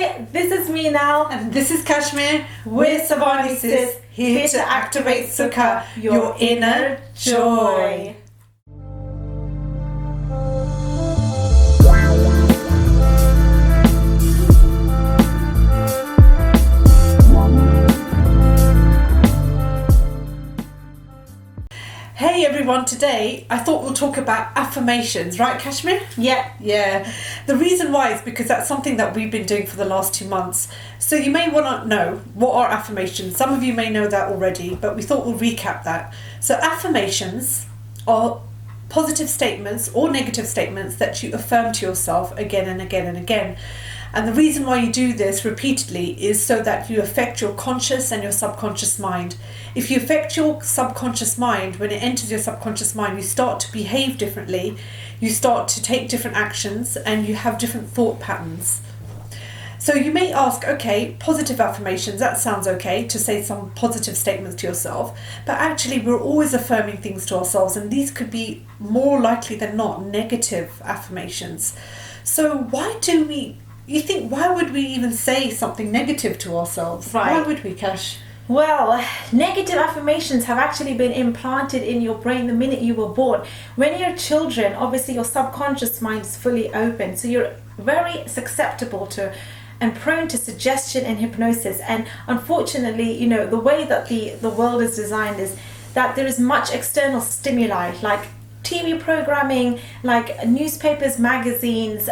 Hi, this is Meenal. And this is Kashmir. We're SavaniSis, here to activate Sukha, your inner joy. Hey everyone, today I thought we'll talk about affirmations, right Kashmir? Yeah. The reason why is because that's something that we've been doing for the last 2 months. So you may want to know what are affirmations. Some of you may know that already, but we thought we'll recap that. So affirmations are positive statements or negative statements that you affirm to yourself again and again and again. And the reason why you do this repeatedly is so that you affect your conscious and your subconscious mind. If you affect your subconscious mind, when it enters your subconscious mind, you start to behave differently, you start to take different actions, and you have different thought patterns. So you may ask, okay, positive affirmations, that sounds okay to say some positive statements to yourself, but actually we're always affirming things to ourselves, and these could be more likely than not negative affirmations. So why would we even say something negative to ourselves? Right. Why would we, Kash? Well, negative affirmations have actually been implanted in your brain the minute you were born. When you're children, obviously your subconscious mind is fully open, so you're very susceptible to and prone to suggestion and hypnosis. And unfortunately, the way that the world is designed is that there is much external stimuli, like TV programming, like newspapers, magazines,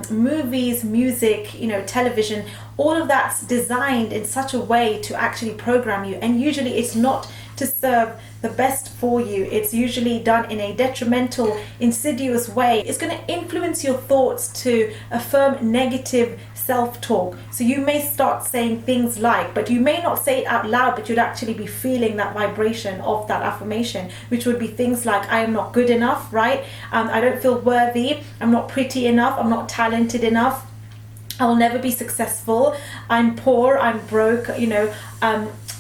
movies, music, television. All of that's designed in such a way to actually program you, and usually it's not to serve the best for you. It's usually done in a detrimental, insidious way. It's going to influence your thoughts to affirm negative self-talk. So you may start saying things like, but you may not say it out loud, but you'd actually be feeling that vibration of that affirmation, which would be things like, I am not good enough, right? I don't feel worthy. I'm not pretty enough. I'm not talented enough. I will never be successful. I'm poor. I'm broke.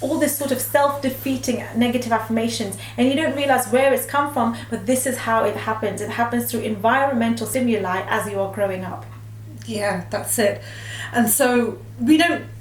All this sort of self-defeating negative affirmations, and you don't realize where it's come from, but this is how it happens. It happens through environmental stimuli as you are growing up. Yeah, that's it. And so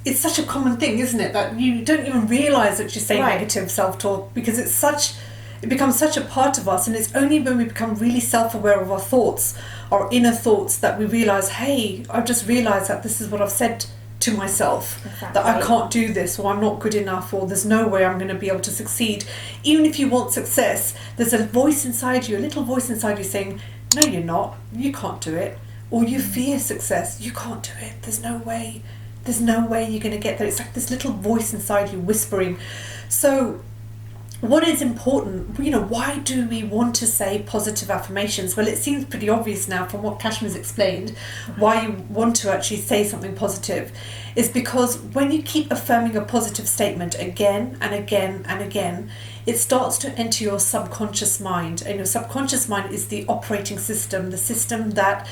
it's such a common thing, isn't it, that you don't even realize that you're saying negative self-talk, because it becomes such a part of us, and it's only when we become really self-aware of our thoughts, our inner thoughts, that we realize, hey, I've just realized that this is what I've said to myself, that I can't do this, or I'm not good enough, or there's no way I'm going to be able to succeed. Even if you want success, there's a voice inside you, a little voice inside you saying, no, you're not, you can't do it. Or you fear success, you can't do it, there's no way you're going to get there. It's like this little voice inside you whispering. So what is important, why do we want to say positive affirmations? Well, it seems pretty obvious now from what Kashmir's explained, why you want to actually say something positive is because when you keep affirming a positive statement again and again and again, it starts to enter your subconscious mind, and your subconscious mind is the operating system, the system that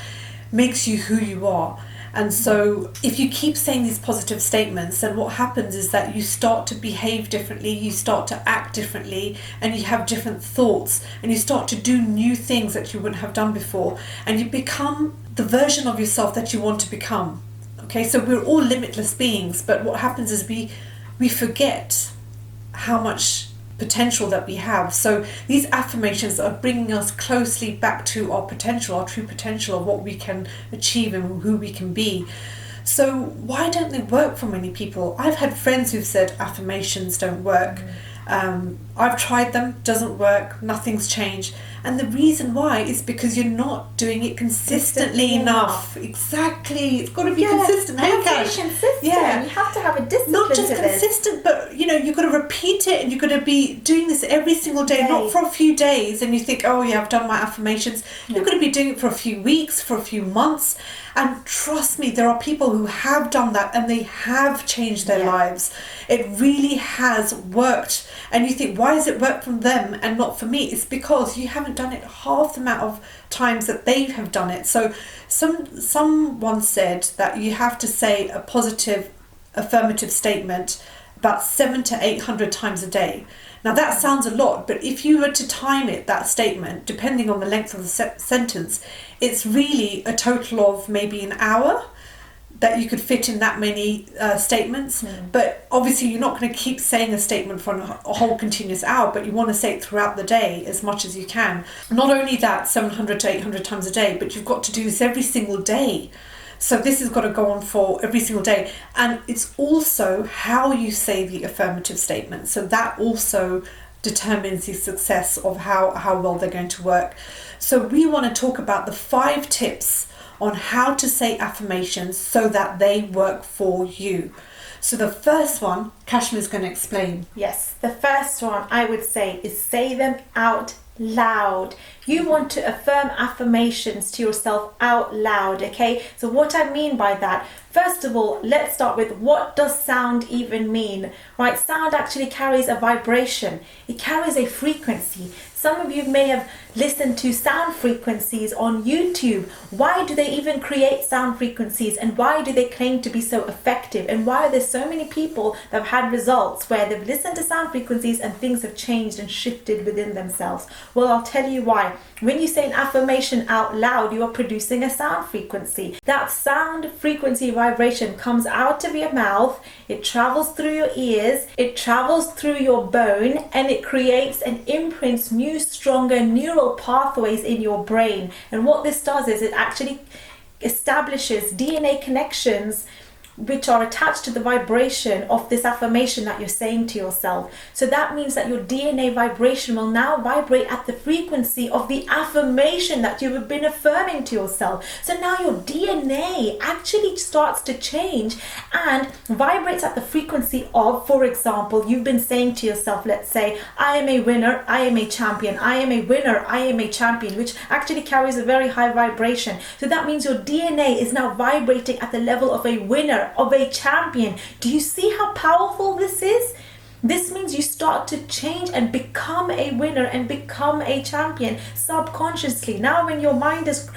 makes you who you are. And so if you keep saying these positive statements, then what happens is that you start to behave differently, you start to act differently, and you have different thoughts, and you start to do new things that you wouldn't have done before, and you become the version of yourself that you want to become. Okay, so we're all limitless beings, but what happens is we forget how much potential that we have. So these affirmations are bringing us closely back to our potential, our true potential of what we can achieve and who we can be. So why don't they work for many people? I've had friends who've said affirmations don't work. I've tried them, doesn't work, nothing's changed. And the reason why is because you're not doing it consistently enough. Exactly. It's got to be consistent. Hey, Kash. Consistent. Yeah. You have to have a discipline. Not just consistent, but you've got to repeat it, and you've got to be doing this every single day, not for a few days. And you think, oh yeah, I've done my affirmations. No. You've got to be doing it for a few weeks, for a few months. And trust me, there are people who have done that and they have changed their lives. It really has worked. And you think, why does it work for them and not for me? It's because you haven't done it half the amount of times that they have done it. So someone said that you have to say a positive affirmative statement about 700 to 800 times a day. Now that sounds a lot, but if you were to time it, that statement, depending on the length of the sentence, it's really a total of maybe an hour that you could fit in that many statements. But obviously you're not going to keep saying a statement for a whole continuous hour, but you want to say it throughout the day as much as you can. Not only that, 700 to 800 times a day, but you've got to do this every single day. So this has got to go on for every single day. And it's also how you say the affirmative statement. So that also determines the success of how well they're going to work. So we want to talk about the 5 tips on how to say affirmations so that they work for you. So the first one, Kashmir's going to explain. Yes, the first one I would say is say them out loud. You want to affirm affirmations to yourself out loud, okay? So what I mean by that, first of all, let's start with, what does sound even mean, right? Sound actually carries a vibration. It carries a frequency. Some of you may have listened to sound frequencies on YouTube. Why do they even create sound frequencies, and why do they claim to be so effective? And why are there so many people that have had results where they've listened to sound frequencies and things have changed and shifted within themselves? Well, I'll tell you why. When you say an affirmation out loud, you are producing a sound frequency. That sound frequency vibration comes out of your mouth, it travels through your ears, it travels through your bone, and it creates and imprints new, stronger neural pathways in your brain. And what this does is it actually establishes DNA connections which are attached to the vibration of this affirmation that you're saying to yourself. So that means that your DNA vibration will now vibrate at the frequency of the affirmation that you have been affirming to yourself. So now your DNA actually starts to change and vibrates at the frequency of, for example, you've been saying to yourself, let's say, I am a winner, I am a champion, I am a winner, I am a champion, which actually carries a very high vibration. So that means your DNA is now vibrating at the level of a winner, of a champion. Do you see how powerful this is? This means you start to change and become a winner and become a champion subconsciously. Now when your mind is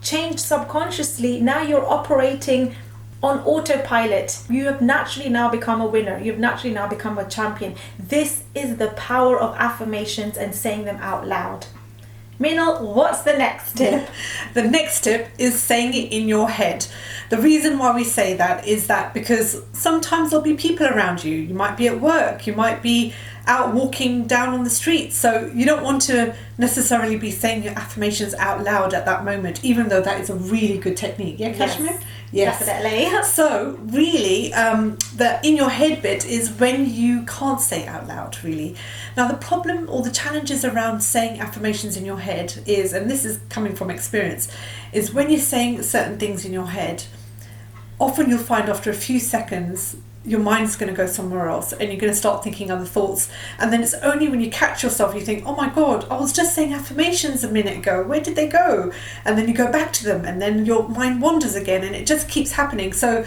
changed subconsciously, now you're operating on autopilot. You have naturally now become a winner. You've naturally now become a champion. This is the power of affirmations and saying them out loud. Meenal, what's the next tip? The next tip is saying it in your head. The reason why we say that is that because sometimes there'll be people around you. You might be at work, you might be out walking down on the street. So you don't want to necessarily be saying your affirmations out loud at that moment, even though that is a really good technique. Yeah, Kashmir? Yes, definitely. So really, the in your head bit is when you can't say it out loud, really. Now the problem or the challenges around saying affirmations in your head is, and this is coming from experience, is when you're saying certain things in your head, often you'll find after a few seconds your mind's going to go somewhere else and you're going to start thinking other thoughts, and then it's only when you catch yourself you think, oh my god, I was just saying affirmations a minute ago, where did they go? And then you go back to them and then your mind wanders again, and it just keeps happening. So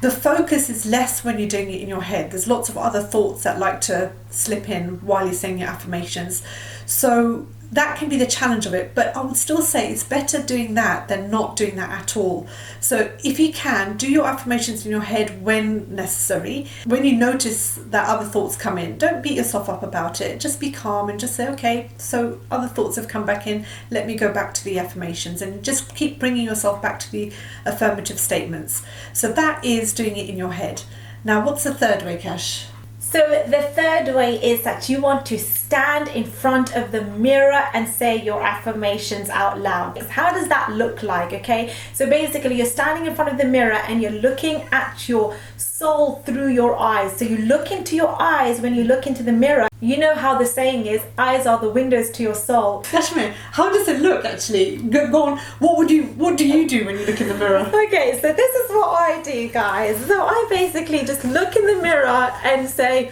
the focus is less when you're doing it in your head. There's lots of other thoughts that like to slip in while you're saying your affirmations, so that can be the challenge of it. But I would still say it's better doing that than not doing that at all. So if you can, do your affirmations in your head when necessary. When you notice that other thoughts come in, don't beat yourself up about it. Just be calm and just say, okay, so other thoughts have come back in, let me go back to the affirmations, and just keep bringing yourself back to the affirmative statements. So that is doing it in your head. Now what's the third way, Kash? So the third way is that you want to stand in front of the mirror and say your affirmations out loud. How does that look like? Okay, so basically you're standing in front of the mirror and you're looking at your soul through your eyes. So you look into your eyes when you look into the mirror. You know how the saying is, eyes are the windows to your soul. Kashmir, how does it look actually? Go on, what do you do when you look in the mirror? Okay, so this is what I do, guys. So I basically just look in the mirror and say,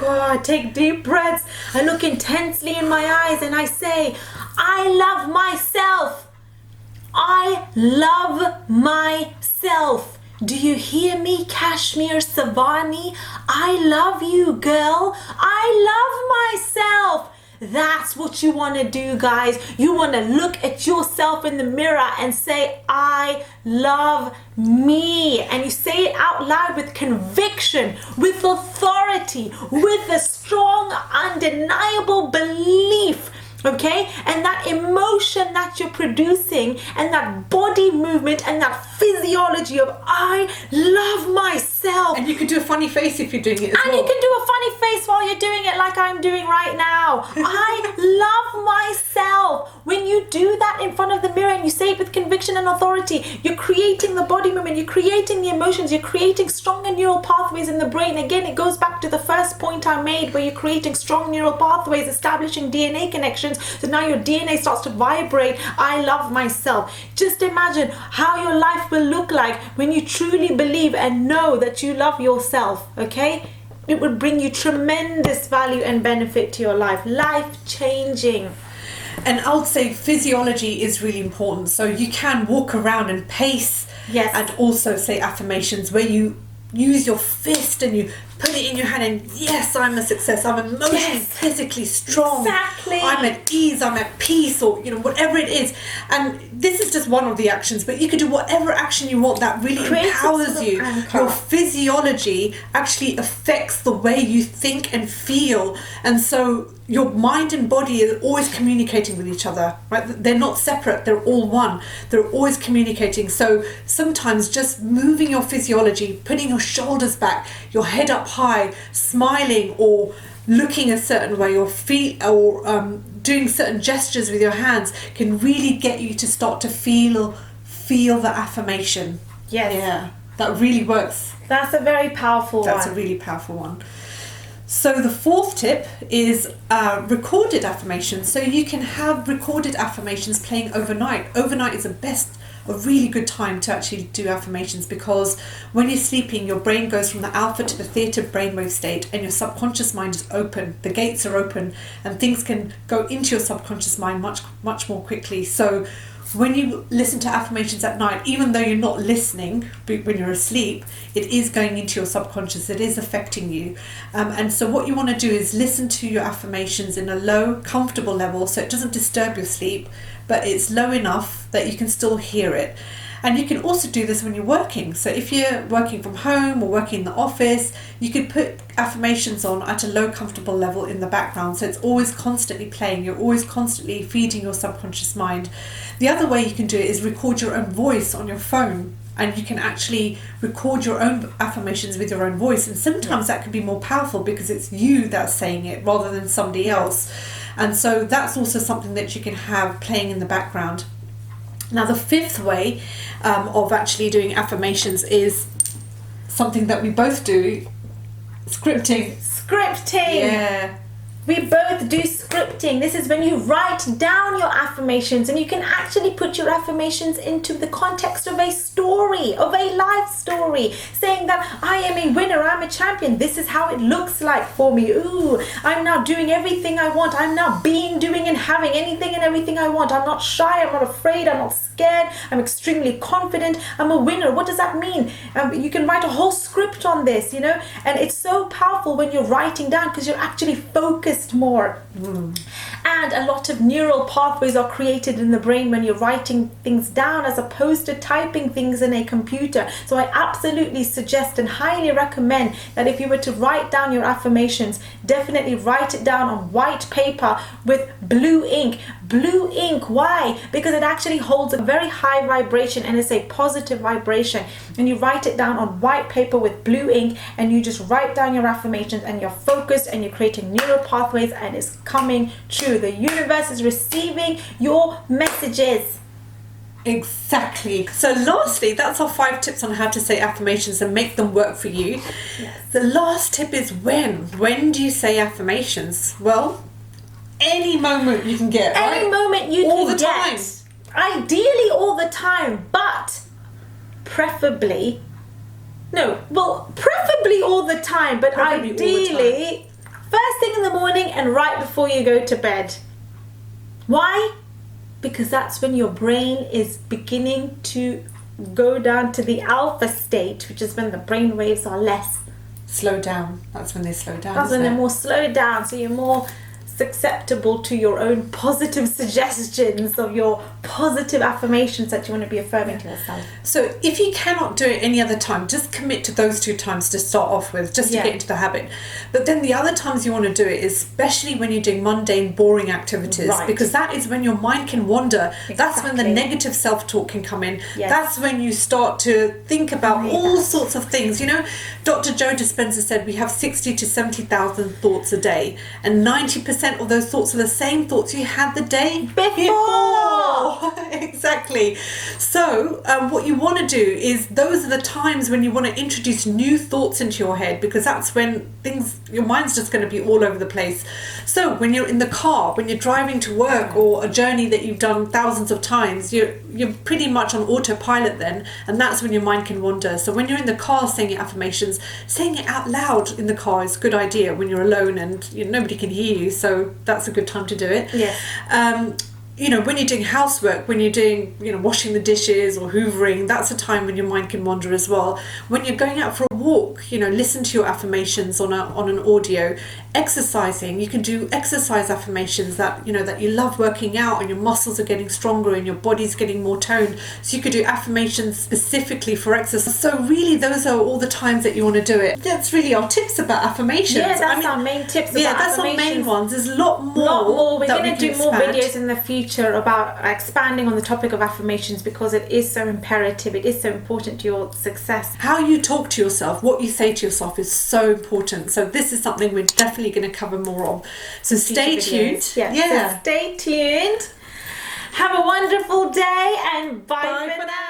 I take deep breaths, I look intensely in my eyes and I say, I love myself. I love myself. Do you hear me, Kashmir Savani? I love you, girl. I love myself. That's what you want to do, guys. You want to look at yourself in the mirror and say, I love me. And you say it out loud with conviction, with authority, with a strong, undeniable belief. Okay, and that emotion that you're producing, and that body movement, and that physiology of I love myself. And you can do a funny face if you're doing it as well. And you can do a funny face while you're doing it, like I'm doing right now. I love myself. When you do that in front of the mirror and you say it with conviction and authority, you're creating the body movement, you're creating the emotions, you're creating stronger neural pathways in the brain. Again, it goes back to the first point I made, where you're creating strong neural pathways, establishing DNA connections. So now your DNA starts to vibrate. I love myself. Just imagine how your life will look like when you truly believe and know that you love yourself. Okay, it would bring you tremendous value and benefit to your life. Life changing. And I would say physiology is really important. So you can walk around and pace. Yes. And also say affirmations where you use your fist and you put it in your hand and yes, I'm a success, I'm emotionally, physically strong, Exactly. I'm at ease, I'm at peace, or whatever it is. And this is just one of the actions, but you can do whatever action you want that really empowers you. Your physiology actually affects the way you think and feel, and so your mind and body are always communicating with each other, right? They're not separate, they're all one. They're always communicating. So sometimes just moving your physiology, putting your shoulders back, your head up high, smiling or looking a certain way, or doing certain gestures with your hands can really get you to start to feel the affirmation. Yes. Yeah, that really works. That's a very powerful one. That's a really powerful one. So the fourth tip is recorded affirmations. So you can have recorded affirmations playing overnight. Overnight is a really good time to actually do affirmations, because when you're sleeping, your brain goes from the alpha to the theta brainwave state, and your subconscious mind is open. The gates are open, and things can go into your subconscious mind much more quickly. So when you listen to affirmations at night, even though you're not listening when you're asleep, it is going into your subconscious. It is affecting you. And so what you want to do is listen to your affirmations in a low, comfortable level, so it doesn't disturb your sleep, but it's low enough that you can still hear it. And you can also do this when you're working. So if you're working from home or working in the office, you could put affirmations on at a low, comfortable level in the background. So it's always constantly playing. You're always constantly feeding your subconscious mind. The other way you can do it is record your own voice on your phone. And you can actually record your own affirmations with your own voice. And sometimes that can be more powerful because it's you that's saying it rather than somebody else. And so that's also something that you can have playing in the background. Now, the fifth way of actually doing affirmations is something that we both do, scripting. Scripting! Yeah. We both do scripting. This is when you write down your affirmations, and you can actually put your affirmations into the context of a story, of a life story, saying that I am a winner, I'm a champion, this is how it looks like for me. Ooh, I'm now doing everything I want. I'm now being, doing and having anything and everything I want. I'm not shy, I'm not afraid, I'm not scared, I'm extremely confident, I'm a winner. What does that mean? You can write a whole script on this, and it's so powerful when you're writing down, because you're actually focused more. And a lot of neural pathways are created in the brain when you're writing things down as opposed to typing things in a computer. So I absolutely suggest and highly recommend that if you were to write down your affirmations, definitely write it down on white paper with blue ink. Blue ink, why? Because it actually holds a very high vibration, and it's a positive vibration. And you write it down on white paper with blue ink, and you just write down your affirmations, and you're focused, and you're creating neural pathways, and it's coming true. The universe is receiving your messages. Exactly. So lastly, that's our 5 tips on how to say affirmations and make them work for you. Yes. The last tip is when. When do you say affirmations? Well, any moment you can get, right? Any moment you all can the get. time. Ideally all the time, but preferably all the time, but Preferably all the ideally first thing in the morning and right before you go to bed. Why? Because that's when your brain is beginning to go down to the alpha state, which is when the brain waves are less. Slow down. That's when they slow down. That's when they're more slowed down, so you're more susceptible to your own positive suggestions of your positive affirmations that you want to be affirming to yourself. So if you cannot do it any other time, just commit to those 2 times to start off with, just to get into the habit. But then the other times you want to do it, especially when you're doing mundane, boring activities, because that is when your mind can wander. That's when the negative self-talk can come in. That's when you start to think about all sorts of things. You know, Dr. Joe Dispenza said we have 60 to 70,000 thoughts a day, and 90% of those thoughts are the same thoughts you had the day before. Exactly. So what you want to do is, those are the times when you want to introduce new thoughts into your head, because that's when your mind's just going to be all over the place. So when you're in the car, when you're driving to work, or a journey that you've done thousands of times, you're pretty much on autopilot then, and that's when your mind can wander. So when you're in the car saying your affirmations, saying it out loud in the car is a good idea when you're alone and nobody can hear you, so that's a good time to do it. You know, when you're doing housework, when you're doing, washing the dishes or hoovering, that's a time when your mind can wander as well. When you're going out for a walk, listen to your affirmations on an audio. Exercising, you can do exercise affirmations that you love working out, and your muscles are getting stronger and your body's getting more toned. So you could do affirmations specifically for exercise. So really, those are all the times that you want to do it. That's really our tips about affirmations. Yeah, that's our main tips about that's affirmations. our main ones. There's a lot more. We're going to do more videos in the future about expanding on the topic of affirmations, because it is so imperative. It is so important to your success. How you talk to yourself, what you say to yourself, is so important. So this is something we're definitely going to cover more of. So stay tuned. So stay tuned. Have a wonderful day, and bye for now.